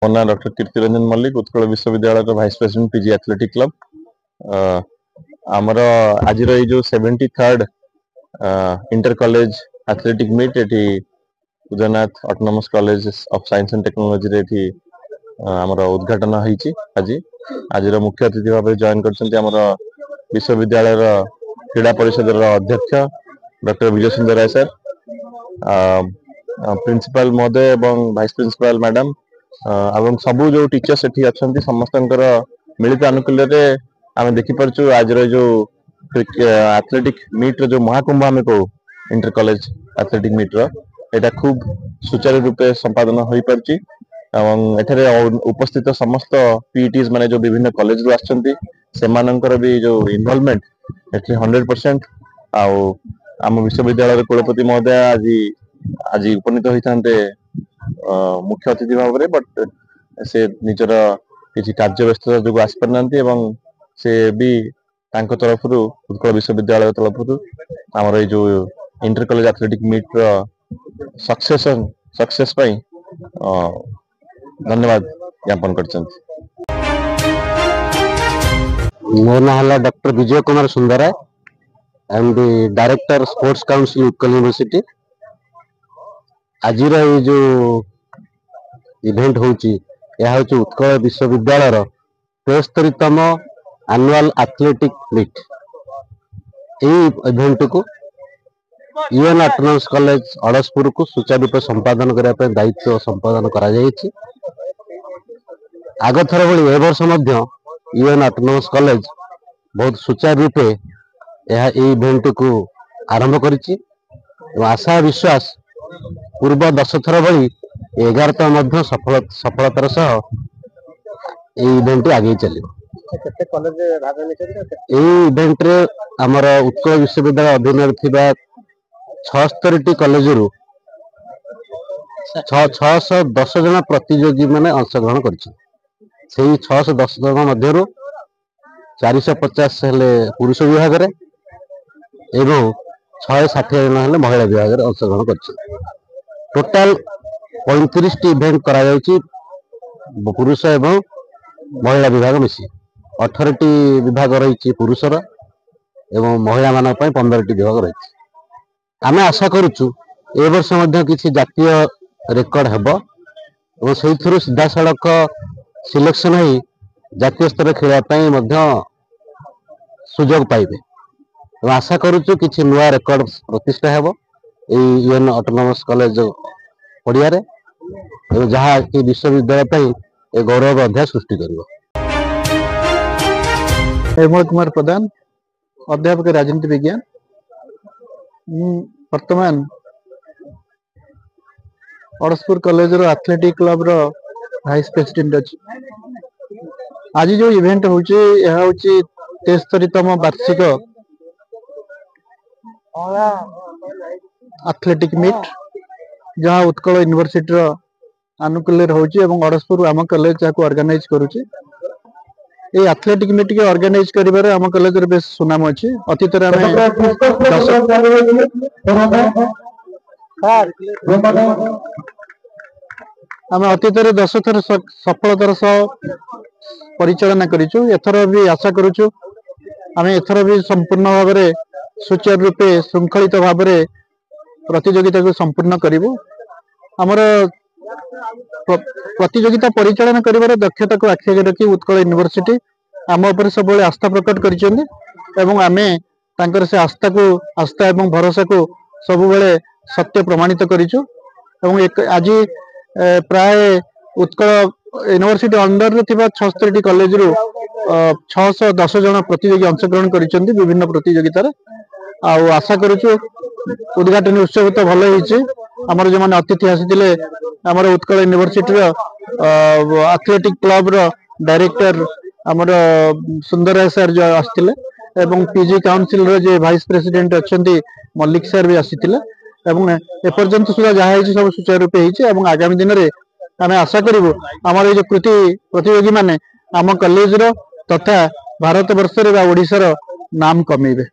मो ना डॉक्टर कीर्ति रंजन मल्लिक उत्कल विश्वविद्यालय vice president PG athletic club आमर आज जो 73rd inter college athletic meet ये Udayanath autonomous college of science and technology रे आमर उद्घाटन होईची आज मुख्य अतिथि भाव जॉइन कर विश्वविद्यालय क्रीड़ा परिषद अध्यक्ष डॉक्टर विजय सुंदर राय सर प्रिंसिपल महोदय एवं वाइस प्रिंसिपल मैडम एवं सबू जो टीचर्स एठी अछंती समस्त मिलित आनुकूल्य आम देखिपारु आज जो एथलेटिक मीट जो महाकुंभ आम कहू इंटर कॉलेज एथलेटिक मीट रा खूब सुचारू रूपे संपादन हो पारछि एवं एठारे उपस्थित समस्त पीईटीज माने जो विभिन्न कॉलेज रो आछंती सेमानंकर भी जो इन्वॉल्वमेंट एठी 100% आम विश्वविद्यालय कुलपति महोदय आज उपनीत होते मुख्य अतिथि भाव में बट से निजर किसी कार्य व्यस्तता जो आसपार ना से भी तरफ उत्कल विश्वविद्यालय तरफ आमर जो inter college athletic meet success धन्यवाद ज्ञापन कर। मो ना doctor Vijay Kumar Sundar I am the director sports council Utkal University. आज जो इवेंट होची उत्कल विश्वविद्यालय 73तम एनुअल एथलेटिक मीट इवेंट को यूएन ऑटोनोमस कॉलेज अड़सपुर को सुचारू रूप संपादन करने दायित्व संपादन करा जायछि। आग थर भली ए वर्ष यूएन ऑटोनोमस कॉलेज बहुत सुचारू रूपे यह इवेंट को आरंभ करिछि। आशा विश्वास पूर्व 10 थर भली 11 सफलतार सह इवेंट आगे चलो। इवेंट रे आमर उत्कल विश्वविद्यालय अधीन थिबा 76 कॉलेज रु 610 जन प्रतियोगी माने अंशग्रहण करछि। 610 जन मध्यरु 450 हेले पुरुष विभाग रे एवं 660 जन हेले महिला विभाग रे अंशग्रहण करछि। टोटाल 35 टी इवेंट करा जायछि पुरुष एवं महिला विभाग मिसी 18 टी विभाग रही पुरुषर एवं महिला मान 15 टी विभाग रही। आम आशा करुचु ए वर्ष किसी जातीय रेकर्ड हेबो और से सीधा सड़क सिलेक्शन हो जातीय स्तर खेलने सुजोग पाइबे। आशा करुचु किसी नुआ रेकर्ड प्रतिष्ठा हेबो यूएन ऑटोनोमस कॉलेज पड़िया जहाँ कि विश्वविद्यालय ए गौरव अध्याय सृष्टि करिवो। हेमल कुमार प्रधान अध्यापक राजनीति विज्ञान वर्तमान अड़सपुर कॉलेज रो एथलेटिक क्लब रो वाइस प्रेसिडेंट अछि। आज जो इवेंट होची यह होची 73तम वार्षिक एथलेटिक मीट जहाँ उत्कल यूनिवर्सिटी रो आनुकूल्य होची एवं अड़सपुर आम कॉलेज जाको ऑर्गेनाइज करूची। ये एथलेटिक मीट के ऑर्गेनाइज करिबारे आम कॉलेज रे बेस सुनाम अछि। अतीत रे आम अतीत रे 10 थर सफलतार सह परिचालना करिछु। एथर भी आशा करूछु आम एथर भी संपूर्ण भाव में सुचारू रूपे श्रृंखलित भाव में प्रतियोगिता को संपूर्ण करिवु। आमर प्रतियोगिता परिचालन करिवार दक्षता को आखि आगे रखी उत्कल यूनिवर्सिटी आम उपर सब आस्था प्रकट कर आमे तांकर से आस्था एवं भरोसा को सब सत्य प्रमाणित करिछु। आज प्राय उत्कल यूनिवर्सिटी अंडर रे थिबा 76 कॉलेज रु 610 जन प्रतियोगी अंशग्रहण करिसेंती विभिन्न प्रतियोगिता। आशा करूछु उद्घाटन उत्सव तो भल होईछि। आमर जो माने अतिथि आसीथिले आमर उत्कल यूनिवर्सिटी रो एथलेटिक क्लब रो डायरेक्टर आमर सुंदर राय सर जो आसीथिले एवं पीजी काउंसिल रो जे वाइस प्रेसिडेंट अछंती मल्लिक सर भी आसीथिले एवं ए पर्यंत सुधा जहा होईछि सब सुचारू रूपे होईछि एवं आगामी दिन रे आमे आशा करिवु आमर जो कृति प्रतियोगी माने आम कॉलेज रो तथा भारत वर्ष रे बा ओडिसा रो नाम कमेइबे।